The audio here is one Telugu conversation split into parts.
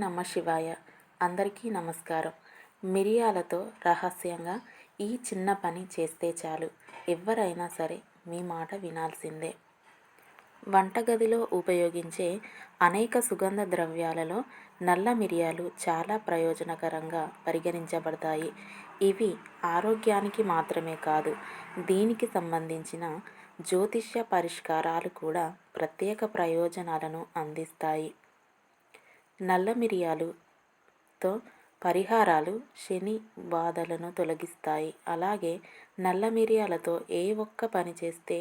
నమ శివాయ. అందరికీ నమస్కారం. మిరియాలతో రహస్యంగా ఈ చిన్న పని చేస్తే చాలు, ఎవరైనా సరే మీ మాట వినాల్సిందే. వంటగదిలో ఉపయోగించే అనేక సుగంధ ద్రవ్యాలలో నల్ల మిరియాలు చాలా ప్రయోజనకరంగా పరిగణించబడతాయి. ఇవి ఆరోగ్యానికి మాత్రమే కాదు, దీనికి సంబంధించిన జ్యోతిష్య పరిష్కారాలు కూడా ప్రత్యేక ప్రయోజనాలను అందిస్తాయి. నల్ల మిరియాలుతో పరిహారాలు శని బాధలను తొలగిస్తాయి. అలాగే నల్ల మిరియాలతో ఏ ఒక్క పని చేస్తే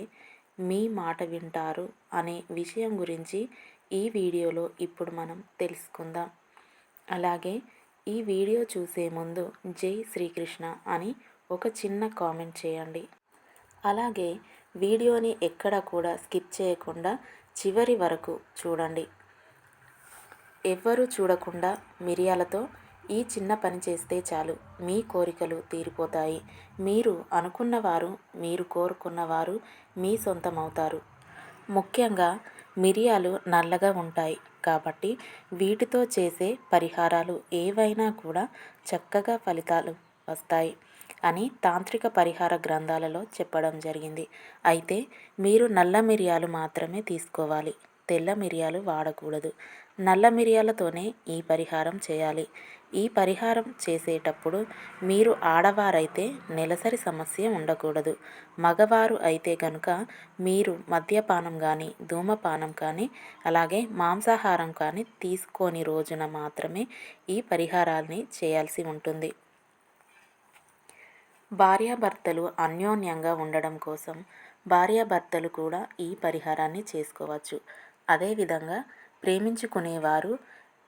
మీ మాట వింటారు అనే విషయం గురించి ఈ వీడియోలో ఇప్పుడు మనం తెలుసుకుందాం. అలాగే ఈ వీడియో చూసే ముందు జై శ్రీకృష్ణ అని ఒక చిన్న కామెంట్ చేయండి. అలాగే వీడియోని ఎక్కడ కూడా స్కిప్ చేయకుండా చివరి వరకు చూడండి. ఎవ్వరూ చూడకుండా మిరియాలతో ఈ చిన్న పని చేస్తే చాలు, మీ కోరికలు తీరిపోతాయి. మీరు అనుకున్నవారు, మీరు కోరుకున్నవారు మీ సొంతమవుతారు. ముఖ్యంగా మిరియాలు నల్లగా ఉంటాయి కాబట్టి వీటితో చేసే పరిహారాలు ఏవైనా కూడా చక్కగా ఫలితాలు వస్తాయి అని తాంత్రిక పరిహార గ్రంథాలలో చెప్పడం జరిగింది. అయితే మీరు నల్ల మిరియాలు మాత్రమే తీసుకోవాలి, తెల్ల మిరియాలు వాడకూడదు. నల్ల మిరియాలతోనే ఈ పరిహారం చేయాలి. ఈ పరిహారం చేసేటప్పుడు మీరు ఆడవారైతే నెలసరి సమస్య ఉండకూడదు. మగవారు అయితే కనుక మీరు మద్యపానం కానీ, ధూమపానం కానీ, అలాగే మాంసాహారం కానీ తీసుకోని రోజున మాత్రమే ఈ పరిహారాన్ని చేయాల్సి ఉంటుంది. భార్యాభర్తలు అన్యోన్యంగా ఉండడం కోసం భార్యాభర్తలు కూడా ఈ పరిహారాన్ని చేసుకోవచ్చు. అదేవిధంగా ప్రేమించుకునేవారు,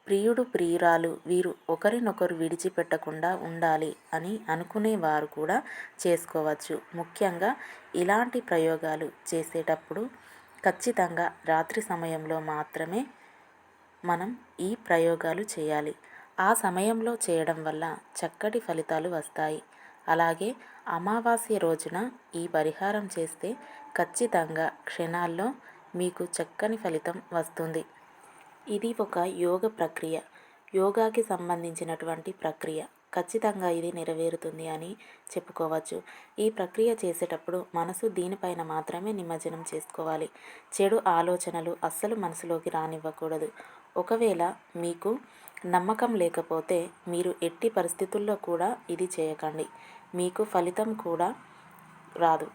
ప్రియుడు ప్రియురాలు వీరు ఒకరినొకరు విడిచిపెట్టకుండా ఉండాలి అని అనుకునేవారు కూడా చేసుకోవచ్చు. ముఖ్యంగా ఇలాంటి ప్రయోగాలు చేసేటప్పుడు ఖచ్చితంగా రాత్రి సమయంలో మాత్రమే మనం ఈ ప్రయోగాలు చేయాలి. ఆ సమయంలో చేయడం వల్ల చక్కటి ఫలితాలు వస్తాయి. అలాగే అమావాస్య రోజున ఈ పరిహారం చేస్తే ఖచ్చితంగా క్షణాల్లో మీకు చక్కని ఫలితం వస్తుంది. ఇది ఒక యోగ ప్రక్రియ, యోగాకి సంబంధించినటువంటి ప్రక్రియ. ఖచ్చితంగా ఇది నెరవేరుతుంది అని చెప్పుకోవచ్చు. ఈ ప్రక్రియ చేసేటప్పుడు మనసు దీనిపైన మాత్రమే నిమజ్జనం చేసుకోవాలి. చెడు ఆలోచనలు అస్సలు మనసులోకి రానివ్వకూడదు. ఒకవేళ మీకు నమ్మకం లేకపోతే మీరు ఎట్టి పరిస్థితుల్లో కూడా ఇది చేయకండి, మీకు ఫలితం కూడా రాదు.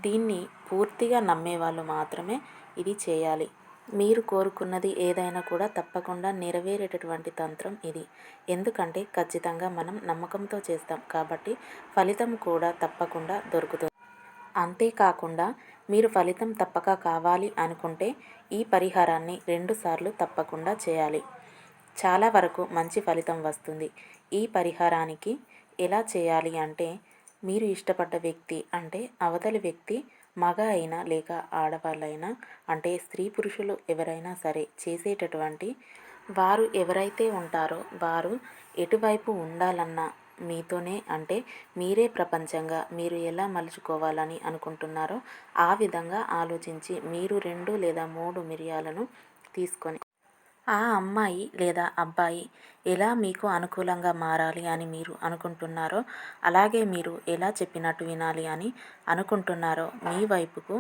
దీన్ని పూర్తిగా నమ్మేవాళ్ళు మాత్రమే ఇది చేయాలి. మీరు కోరుకున్నది ఏదైనా కూడా తప్పకుండా నెరవేరేటటువంటి తంత్రం ఇది. ఎందుకంటే ఖచ్చితంగా మనం నమ్మకంతో చేస్తాం కాబట్టి ఫలితం కూడా తప్పకుండా దొరుకుతుంది. అంతేకాకుండా మీరు ఫలితం తప్పక కావాలి అనుకుంటే ఈ పరిహారాన్ని 2 సార్లు తప్పకుండా చేయాలి. చాలా వరకు మంచి ఫలితం వస్తుంది. ఈ పరిహారానికి ఎలా చేయాలి అంటే, మీరు ఇష్టపడ్డ వ్యక్తి అంటే అవతలి వ్యక్తి మగ అయినా లేక ఆడవాళ్ళైనా, అంటే స్త్రీ పురుషులు ఎవరైనా సరే చేసేటటువంటి వారు ఎవరైతే ఉంటారో వారు ఎటువైపు ఉండాలన్నా మీతోనే, అంటే మీరే ప్రపంచంగా మీరు ఎలా మలుచుకోవాలని అనుకుంటున్నారో ఆ విధంగా ఆలోచించి మీరు 2 లేదా 3 మిరియాలను తీసుకొని ఆ అమ్మాయి లేదా అబ్బాయి ఎలా మీకు అనుకూలంగా మారాలి అని మీరు అనుకుంటున్నారో, అలాగే మీరు ఎలా చెప్పినట్టు వినాలి అని అనుకుంటున్నారో, మీ వైపుకు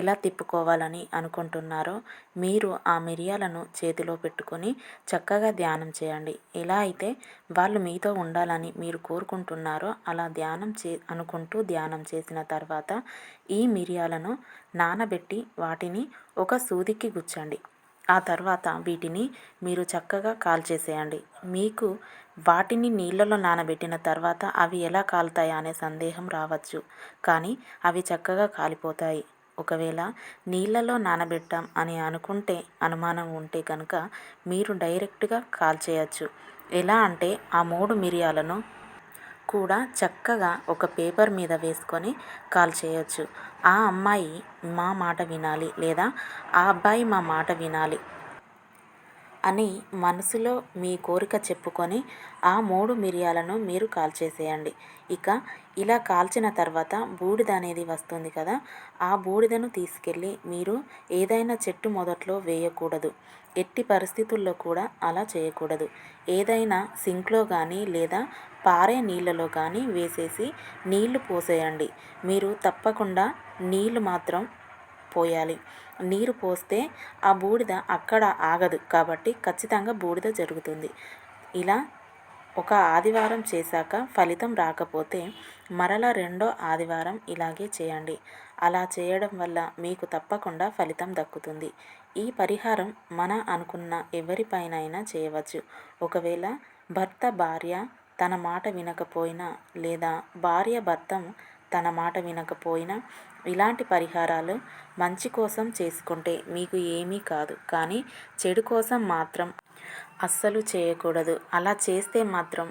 ఎలా తిప్పుకోవాలని అనుకుంటున్నారో మీరు ఆ మిరియాలను చేతిలో పెట్టుకొని చక్కగా ధ్యానం చేయండి. ఎలా అయితే వాళ్ళు మీతో ఉండాలని మీరు కోరుకుంటున్నారో అలా అనుకుంటూ ధ్యానం చేసిన తర్వాత ఈ మిరియాలను నానబెట్టి వాటిని ఒక సూదికి గుచ్చండి. ఆ తర్వాత వీటిని మీరు చక్కగా కాల్చేసేయండి. మీకు వాటిని నీళ్ళలో నానబెట్టిన తర్వాత అవి ఎలా కాలుతాయా అనే సందేహం రావచ్చు, కానీ అవి చక్కగా కాలిపోతాయి. ఒకవేళ నీళ్ళలో నానబెట్టాం అని అనుకుంటే, అనుమానం ఉంటే కనుక మీరు డైరెక్ట్గా కాల్చేయచ్చు. ఎలా అంటే ఆ 3 మిరియాలను కూడా చక్కగా ఒక పేపర్ మీద వేసుకొని కాల్చేయచ్చు. ఆ అమ్మాయి మా మాట వినాలి లేదా ఆ అబ్బాయి మా మాట వినాలి అని మనసులో మీ కోరిక చెప్పుకొని ఆ 3 మిరియాలను మీరు కాల్చేసేయండి. ఇక ఇలా కాల్చిన తర్వాత బూడిద అనేది వస్తుంది కదా, ఆ బూడిదను తీసుకెళ్ళి మీరు ఏదైనా చెట్టు మొదట్లో వేయకూడదు. ఎట్టి పరిస్థితుల్లో కూడా అలా చేయకూడదు. ఏదైనా సింక్లో కానీ లేదా పారే నీళ్ళలో కానీ వేసేసి నీళ్లు పోసేయండి. మీరు తప్పకుండా నీళ్లు మాత్రం పోయాలి. నీరు పోస్తే ఆ బూడిద అక్కడ ఆగదు కాబట్టి ఖచ్చితంగా బూడిద జరుగుతుంది. ఇలా ఒక ఆదివారం చేశాక ఫలితం రాకపోతే మరలా రెండో ఆదివారం ఇలాగే చేయండి. అలా చేయడం వల్ల మీకు తప్పకుండా ఫలితం దక్కుతుంది. ఈ పరిహారం మన అనుకున్న ఎవరిపైనైనా చేయవచ్చు. ఒకవేళ భర్త భార్య తన మాట వినకపోయినా లేదా భార్య భర్త తన మాట వినకపోయినా ఇలాంటి పరిహారాలు మంచి కోసం చేసుకుంటే మీకు ఏమీ కాదు. కానీ చెడు కోసం మాత్రం అస్సలు చేయకూడదు. అలా చేస్తే మాత్రం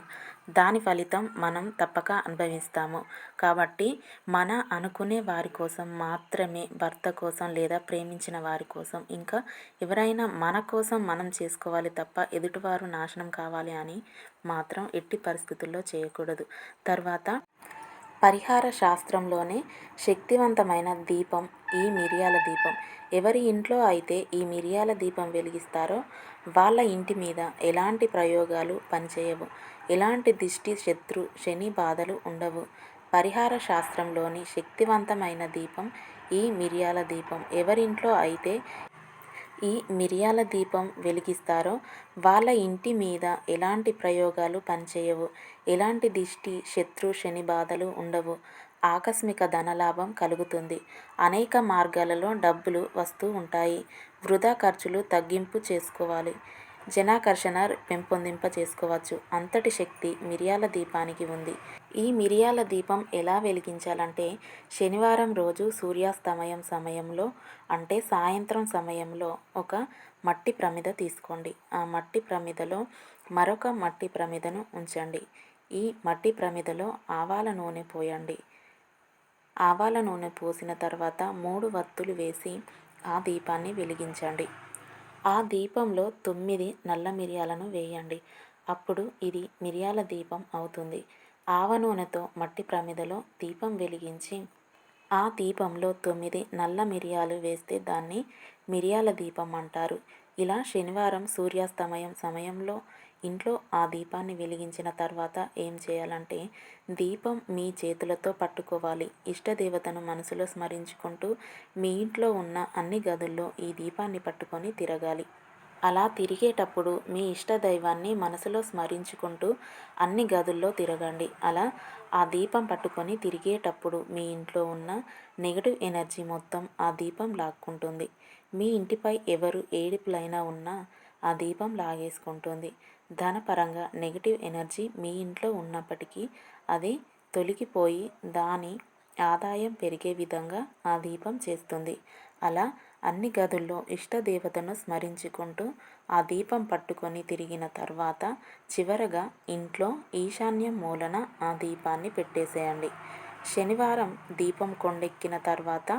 దాని ఫలితం మనం తప్పక అనుభవిస్తాము. కాబట్టి మన అనుకునే వారి కోసం మాత్రమే, భర్త కోసం లేదా ప్రేమించిన వారి కోసం, ఇంకా ఎవరైనా మన కోసం మనం చేసుకోవాలి తప్ప ఎదుటివారు నాశనం కావాలి అని మాత్రం ఎట్టి పరిస్థితుల్లో చేయకూడదు. తర్వాత పరిహార శాస్త్రంలోనే శక్తివంతమైన దీపం ఈ మిరియాల దీపం. ఎవరి ఇంట్లో అయితే ఈ మిరియాల దీపం వెలిగిస్తారో వాళ్ళ ఇంటి మీద ఎలాంటి ప్రయోగాలు పనిచేయవు. ఎలాంటి దిష్టి, శత్రు, శని బాధలు ఉండవు. పరిహార శాస్త్రంలోని శక్తివంతమైన దీపం ఈ మిరియాల దీపం. ఎవరింట్లో అయితే ఈ మిరియాల దీపం వెలిగిస్తారో వాళ్ళ ఇంటి మీద ఎలాంటి ప్రయోగాలు పనిచేయవు. ఎలాంటి దిష్టి, శత్రు, శని బాధలు ఉండవు. ఆకస్మిక ధనలాభం కలుగుతుంది. అనేక మార్గాలలో డబ్బులు వస్తూ ఉంటాయి. వృధా ఖర్చులు తగ్గింపు చేసుకోవాలి. జనాకర్షణ పెంపొందింప చేసుకోవచ్చు. అంతటి శక్తి మిరియాల దీపానికి ఉంది. ఈ మిరియాల దీపం ఎలా వెలిగించాలంటే శనివారం రోజు సూర్యాస్తమయం సమయంలో అంటే సాయంత్రం సమయంలో ఒక మట్టి ప్రమిద తీసుకోండి. ఆ మట్టి ప్రమిదలో మరొక మట్టి ప్రమిదను ఉంచండి. ఈ మట్టి ప్రమిదలో ఆవాల నూనె పోయండి. ఆవాల నూనె పోసిన తర్వాత 3 వత్తులు వేసి ఆ దీపాన్ని వెలిగించండి. ఆ దీపంలో 9 నల్ల మిరియాలను వేయండి. అప్పుడు ఇది మిరియాల దీపం అవుతుంది. ఆవ నూనెతో మట్టి ప్రమిదలో దీపం వెలిగించి ఆ దీపంలో 9 నల్ల మిరియాలు వేస్తే దాన్ని మిరియాల దీపం అంటారు. ఇలా శనివారం సూర్యాస్తమయం సమయంలో ఇంట్లో ఆ దీపాన్ని వెలిగించిన తర్వాత ఏం చేయాలంటే దీపం మీ చేతులతో పట్టుకోవాలి. ఇష్టదేవతను మనసులో స్మరించుకుంటూ మీ ఇంట్లో ఉన్న అన్ని గదుల్లో ఈ దీపాన్ని పట్టుకొని తిరగాలి. అలా తిరిగేటప్పుడు మీ ఇష్ట దైవాన్ని మనసులో స్మరించుకుంటూ అన్ని గదుల్లో తిరగండి. అలా ఆ దీపం పట్టుకొని తిరిగేటప్పుడు మీ ఇంట్లో ఉన్న నెగటివ్ ఎనర్జీ మొత్తం ఆ దీపం లాక్కుంటుంది. మీ ఇంటిపై ఎవరు ఏడుపులైనా ఉన్నా ఆ దీపం లాగేసుకుంటుంది. ధనపరంగా నెగటివ్ ఎనర్జీ మీ ఇంట్లో ఉన్నప్పటికీ అది తొలగిపోయి దాని ఆదాయం పెరిగే విధంగా ఆ దీపం చేస్తుంది. అలా అన్ని గదుల్లో ఇష్టదేవతను స్మరించుకుంటూ ఆ దీపం పట్టుకొని తిరిగిన తర్వాత చివరగా ఇంట్లో ఈశాన్యం మూలన ఆ దీపాన్ని పెట్టేసేయండి. శనివారం దీపం కొండెక్కిన తర్వాత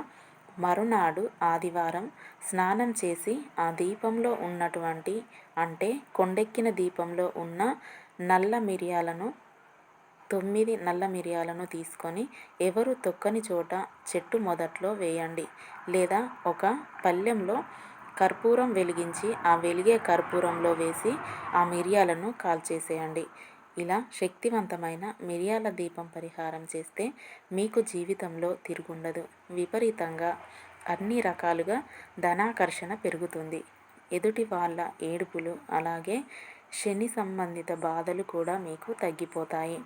మరునాడు ఆదివారం స్నానం చేసి ఆ దీపంలో ఉన్నటువంటి అంటే కొండెక్కిన దీపంలో ఉన్న నల్ల మిరియాలను 9 నల్ల మిరియాలను తీసుకొని ఎవరు తొక్కని చోట చెట్టు మొదట్లో వేయండి. లేదా ఒక పళ్ళెంలో కర్పూరం వెలిగించి ఆ వెలిగే కర్పూరంలో వేసి ఆ మిరియాలను కాల్చేసేయండి. ఇలా శక్తివంతమైన మిరియాల దీపం పరిహారం చేస్తే మీకు జీవితంలో తిరుగుండదు. విపరీతంగా అన్ని రకాలుగా ధనాకర్షణ పెరుగుతుంది. ఎదుటి వాళ్ళ ఏడుపులు అలాగే శని సంబంధిత బాధలు కూడా మీకు తగ్గిపోతాయి.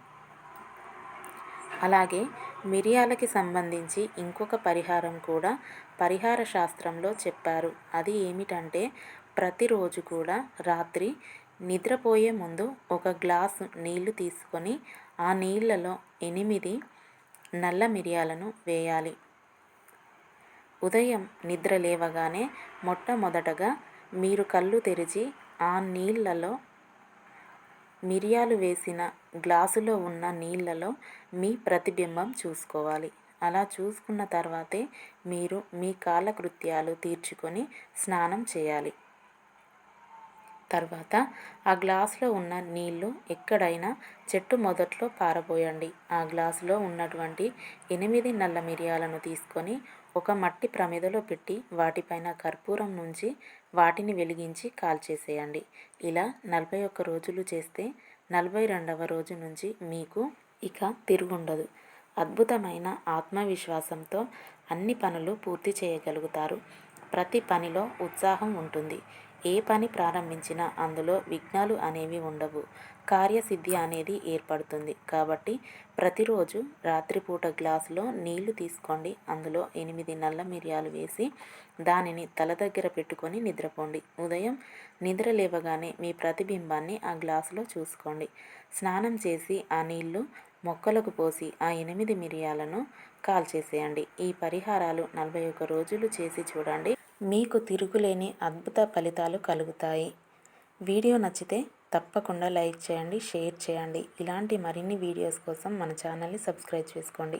అలాగే మిరియాలకి సంబంధించి ఇంకొక పరిహారం కూడా పరిహార శాస్త్రంలో చెప్పారు. అది ఏమిటంటే ప్రతిరోజు కూడా రాత్రి నిద్రపోయే ముందు ఒక గ్లాసు నీళ్లు తీసుకొని ఆ నీళ్ళలో 8 నల్ల మిరియాలను వేయాలి. ఉదయం నిద్ర లేవగానే మొట్టమొదటగా మీరు కళ్ళు తెరిచి ఆ నీళ్ళలో మిరియాలు వేసిన గ్లాసులో ఉన్న నీళ్ళలో మీ ప్రతిబింబం చూసుకోవాలి. అలా చూసుకున్న తర్వాతే మీరు మీ కాలకృత్యాలు తీర్చుకొని స్నానం చేయాలి. తర్వాత ఆ గ్లాసులో ఉన్న నీళ్లు ఎక్కడైనా చెట్టు మొదట్లో పారబోయండి. ఆ గ్లాసులో ఉన్నటువంటి 8 నల్ల మిరియాలను తీసుకొని ఒక మట్టి ప్రమిదలో పెట్టి వాటిపైన కర్పూరం నుంచి వాటిని వెలిగించి కాల్చేసేయండి. ఇలా 41 రోజులు చేస్తే 42వ రోజు నుంచి మీకు ఇక తిరుగుండదు. అద్భుతమైన ఆత్మవిశ్వాసంతో అన్ని పనులు పూర్తి చేయగలుగుతారు. ప్రతి పనిలో ఉత్సాహం ఉంటుంది. ఏ పని ప్రారంభించినా అందులో విఘ్నాలు అనేవి ఉండవు. కార్యసిద్ధి అనేది ఏర్పడుతుంది. కాబట్టి ప్రతిరోజు రాత్రిపూట గ్లాసులో నీళ్లు తీసుకోండి. అందులో 8 నల్ల మిరియాలు వేసి దానిని తల దగ్గర పెట్టుకొని నిద్రపోండి. ఉదయం నిద్ర లేవగానే మీ ప్రతిబింబాన్ని ఆ గ్లాసులో చూసుకోండి. స్నానం చేసి ఆ నీళ్లు మొక్కలకు పోసి ఆ 8 మిరియాలను కాల్చేసేయండి. ఈ పరిహారాలు 41 రోజులు చేసి చూడండి. మీకు తిరుగులేని అద్భుత ఫలితాలు కలుగుతాయి. వీడియో నచ్చితే తప్పకుండా లైక్ చేయండి, షేర్ చేయండి. ఇలాంటి మరిన్ని వీడియోస్ కోసం మన ఛానల్ని సబ్స్క్రైబ్ చేసుకోండి.